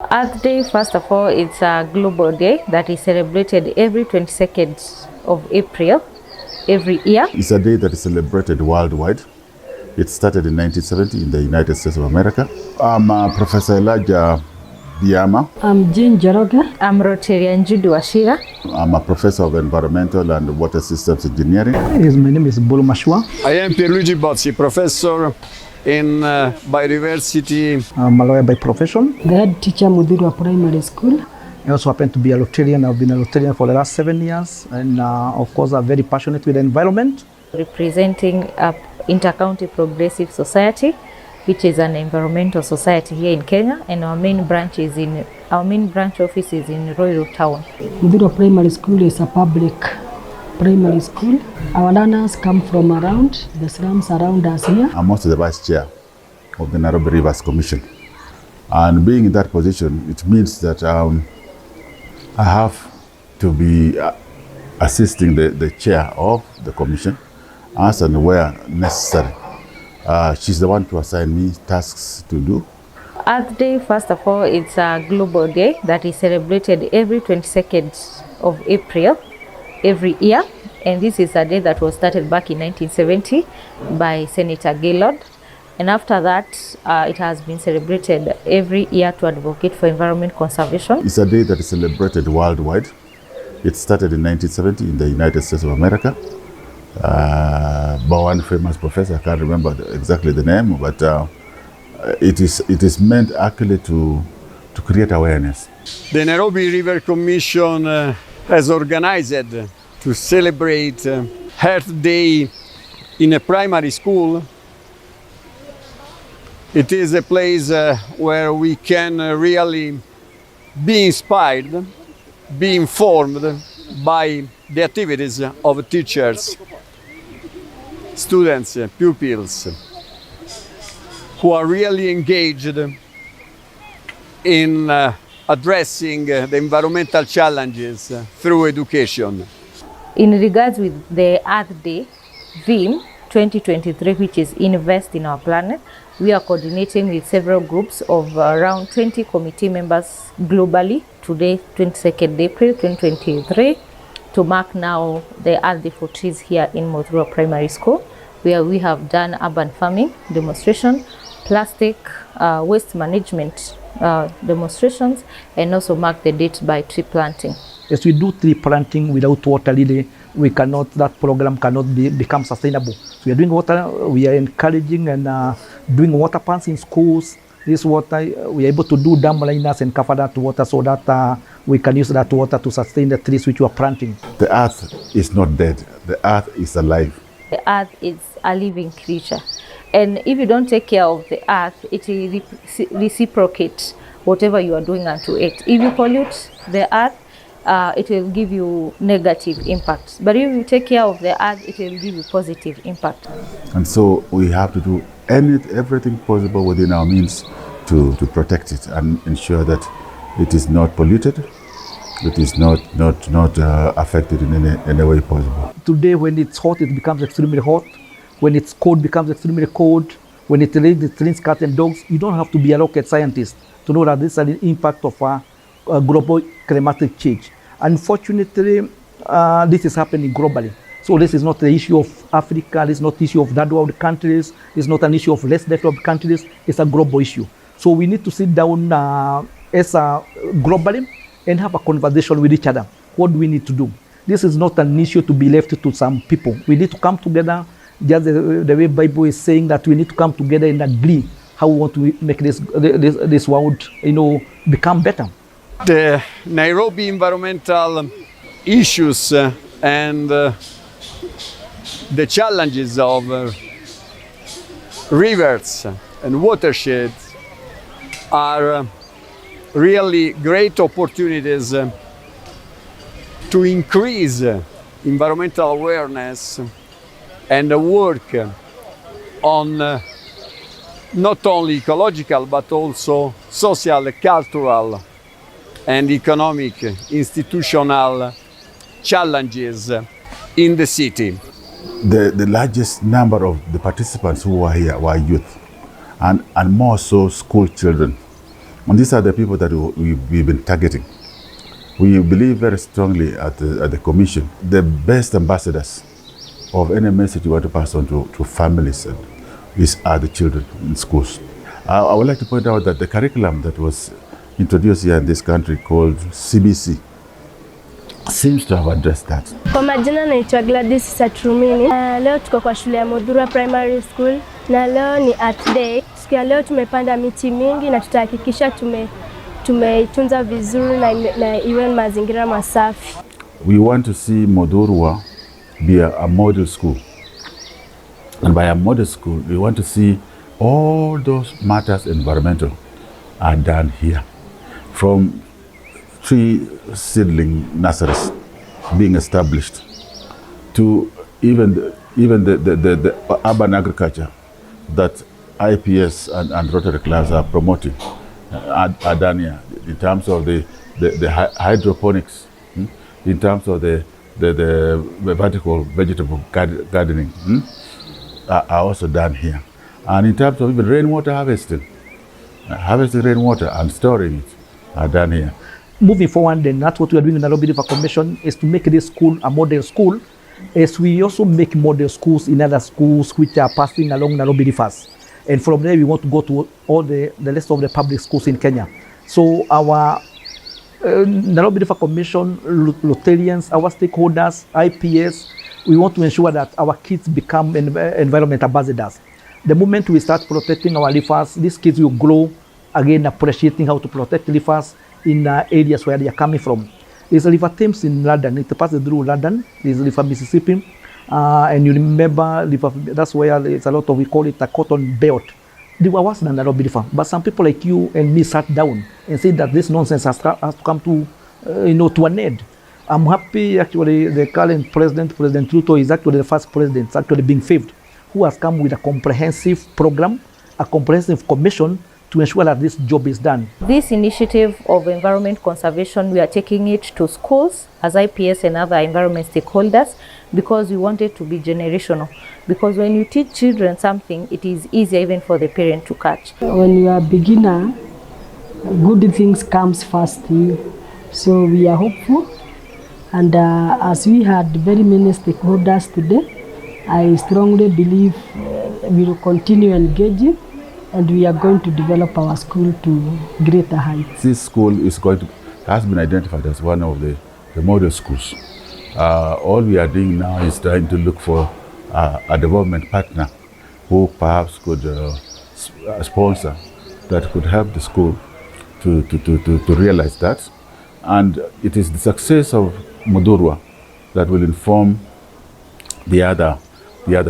Earth Day, first of all, it's a global day that is celebrated every 22nd of April every year. It's a day that is celebrated worldwide. It started in 1970 in the United States of America. I'm Professor Elijah Biama. I'm Jean Joroge. I'm Rotarian Judy Washira. I'm a professor of environmental and water systems engineering. My name is Bolo Mashua. I am Pierluigi Bozzi, professor in biodiversity. I'm a lawyer by profession. The head teacher Mudhirwa Primary School. I also happen to be a Rotarian. I've been a Rotarian for the last 7 years, and of course I'm very passionate with the environment. Representing Intercounty Progressive Society, which is an environmental society here in Kenya, and our main branch office is in Royal Town. Mudhirwa Primary School is a public primary school. Our learners come from around the slums around us here. I'm also the vice chair of the Nairobi Rivers Commission. And being in that position, it means that I have to be assisting the chair of the commission as and where necessary. She's the one to assign me tasks to do. Earth Day, first of all, it's a global day that is celebrated every 22nd of April every year. And this is a day that was started back in 1970 by Senator Gaylord. And after that, it has been celebrated every year to advocate for environment conservation. It's a day that is celebrated worldwide. It started in 1970 in the United States of America. By one famous professor, I can't remember exactly the name, but it is meant actually to create awareness. The Nairobi River Commission has organized to celebrate Earth Day in a primary school. It is a place where we can really be inspired, be informed by the activities of teachers, students, pupils, who are really engaged in addressing the environmental challenges through education. In regards with the Earth Day theme 2023, which is Invest in Our Planet, we are coordinating with several groups of around 20 committee members globally today, 22nd April 2023, to mark now the Earth Day for Trees here in Mudhirwa Primary School, where we have done urban farming demonstration, plastic waste management demonstrations, and also mark the date by tree planting. As we do tree planting without water, really, that program cannot become sustainable. So we are doing water, we are encouraging and doing water pumps in schools. This water, we are able to do dam liners and cover that water so that we can use that water to sustain the trees which we are planting. The earth is not dead. The earth is alive. The earth is a living creature. And if you don't take care of the earth, it will reciprocate whatever you are doing unto it. If you pollute the earth, it will give you negative impact. But if you take care of the earth, it will give you positive impact. And so we have to do everything possible within our means to protect it and ensure that it is not polluted, it is not affected in any way possible. Today, when it's hot, it becomes extremely hot. When it's cold, it becomes extremely cold. When it rains cats and dogs, you don't have to be a rocket scientist to know that this is an impact of global climatic change. Unfortunately, this is happening globally. So this is not the issue of Africa, this is not the issue of third world countries, it's not an issue of less developed countries, it's a global issue. So we need to sit down globally and have a conversation with each other. What do we need to do? This is not an issue to be left to some people. We need to come together, just the way Bible is saying that we need to come together and agree how we want to make this world, become better. The Nairobi environmental issues and the challenges of rivers and watersheds are really great opportunities to increase environmental awareness and work on not only ecological but also social, cultural and economic, institutional challenges in the city. The largest number of the participants who were here were youth, and more so school children. And these are the people that we've been targeting. We believe very strongly at the Commission, the best ambassadors of any message you want to pass on to families are the children in schools. I would like to point out that the curriculum that was introduced here in this country called CBC seems to have addressed that. Kwa majina naitwa Gladys Satrumini. Leo tuko kwa shule ya Modhura Primary School na leo ni Art Day. Siku ya leo tumepanda miti mingi na tutahakikisha tumeitunza vizuri na iwe mazingira masafi. We want to see Modhura be a model school. And by a model school, we want to see all those matters environmental are done here. From tree seedling nurseries being established to even the urban agriculture that IPS and Rotary clubs are promoting are done here in terms of the hydroponics, in terms of the vertical vegetable gardening are also done here. And in terms of even rainwater harvesting rainwater and storing it are done here. Moving forward, then that's what we are doing in the Nairobi River Commission, is to make this school a model school, as we also make model schools in other schools which are passing along Nairobi rivers. And from there, we want to go to all the rest of the public schools in Kenya. So our Nairobi River Commission, Rotarians, our stakeholders, IPS, we want to ensure that our kids become environment ambassadors. The moment we start protecting our rivers, these kids will grow again appreciating how to protect rivers in areas where they are coming from. There's a river Thames in London. It passes through London. There's a river Mississippi. And you remember, that's where there's a lot of, we call it a cotton belt. They were worse than the Nairobi River. But some people like you and me sat down and said that this nonsense has to come to, to an end. I'm happy, actually, the current president, President Ruto, is actually the first president actually being faved, who has come with a comprehensive program, a comprehensive commission to ensure that this job is done. This initiative of environment conservation, we are taking it to schools as IPS and other environment stakeholders because we want it to be generational. Because when you teach children something, it is easier even for the parent to catch. When you are a beginner, good things comes first. So we are hopeful. And as we had very many stakeholders today, I strongly believe we will continue engaging and we are going to develop our school to greater heights. This school has been identified as one of the model schools. All we are doing now is trying to look for a development partner who perhaps could sponsor, that could help the school to realize that. And it is the success of Modhura that will inform the other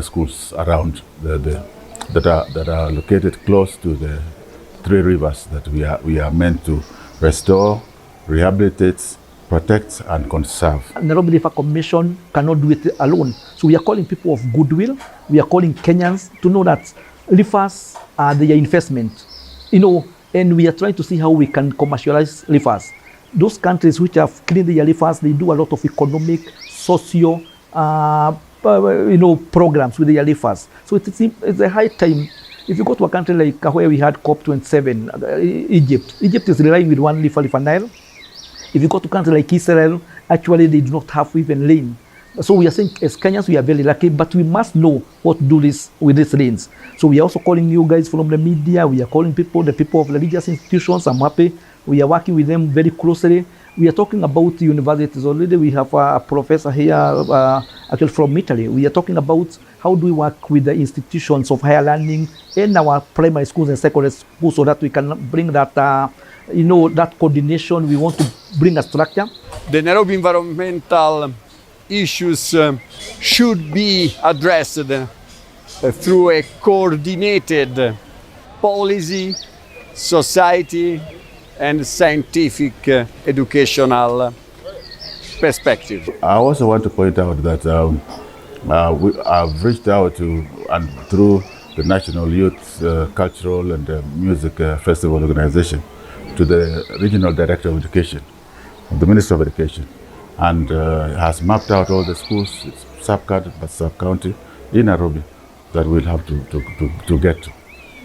schools around that are located close to the three rivers that we are meant to restore, rehabilitate, protect and conserve. Nairobi River Commission cannot do it alone. So we are calling people of goodwill. We are calling Kenyans to know that rivers are their investment. And we are trying to see how we can commercialize rivers. Those countries which have cleaned their rivers, they do a lot of economic, socio, programs with their rivers. So it's a high time. If you go to a country like where we had COP27, Egypt is relying with one river, River Nile. If you go to a country like Israel, actually they do not have even rain. So we are saying as Kenyans we are very lucky, but we must know what to do with these rains. So we are also calling you guys from the media. We are calling the people of religious institutions. I'm happy. We are working with them very closely. We are talking about universities already. We have a professor here, actually from Italy. We are talking about how do we work with the institutions of higher learning in our primary schools and secondary schools so that we can bring that, that coordination. We want to bring a structure. The Nairobi environmental issues should be addressed through a coordinated policy, society, and scientific educational perspective. I also want to point out that I've reached out to, and through the National Youth Cultural and Music Festival Organization, to the Regional Director of Education, the Minister of Education, and has mapped out all the schools, sub-county in Nairobi that we'll have to get to,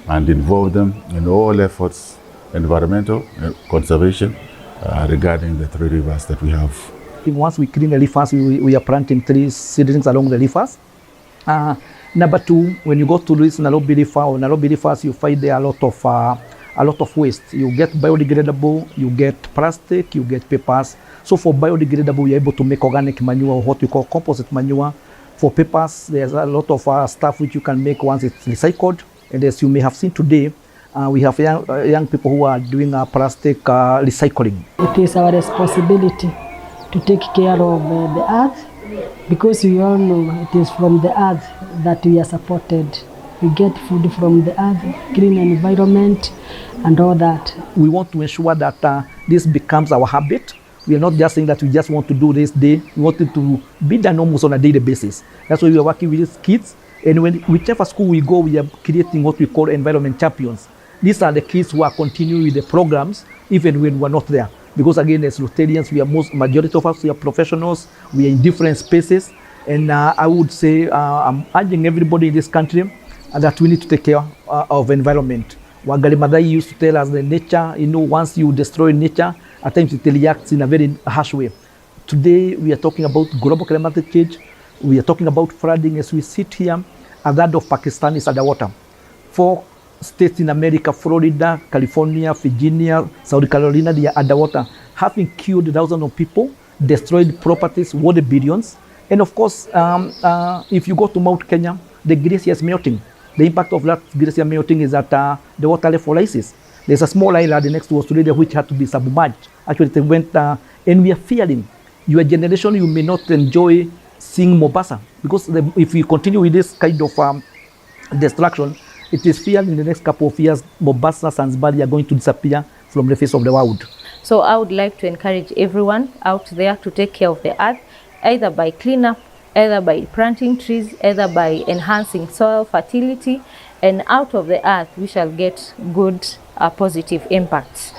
and involve them in all efforts environmental conservation regarding the three rivers that we have. Once we clean the rivers, we are planting trees, seedlings along the rivers. Number two, when you go to this Nairobi River or Nairobi rivers, you find there a lot of waste. You get biodegradable, you get plastic, you get papers. So for biodegradable, you're able to make organic manure, or what we call composite manure. For papers, there's a lot of stuff which you can make once it's recycled. And as you may have seen today, we have young people who are doing plastic recycling. It is our responsibility to take care of the earth, because we all know it is from the earth that we are supported. We get food from the earth, green environment and all that. We want to ensure that this becomes our habit. We are not just saying that we just want to do this day. We want it to be done almost on a daily basis. That's why we are working with these kids. And whichever school we go, we are creating what we call environment champions. These are the kids who are continuing with the programs even when we're not there. Because again, as Rotarians, majority of us, we are professionals, we are in different spaces. And I would say, I'm urging everybody in this country that we need to take care of environment. Wangari Maathai used to tell us that nature, once you destroy nature, at times it reacts in a very harsh way. Today, we are talking about global climatic change. We are talking about flooding. As we sit here, a third of Pakistan is underwater. 4 states in America, Florida, California, Virginia, South Carolina, they are underwater, having killed thousands of people, destroyed properties, worth billions. And of course, if you go to Mount Kenya, the glacier is melting. The impact of that glacier melting is that the water level rises. There's a small island next to Australia which had to be submerged. Actually, it went, and we are fearing your generation, you may not enjoy seeing Mombasa, because if we continue with this kind of destruction, it is feared in the next couple of years, Mombasa, Zanzibar are going to disappear from the face of the world. So I would like to encourage everyone out there to take care of the earth, either by cleanup, either by planting trees, either by enhancing soil fertility, and out of the earth we shall get good positive impacts.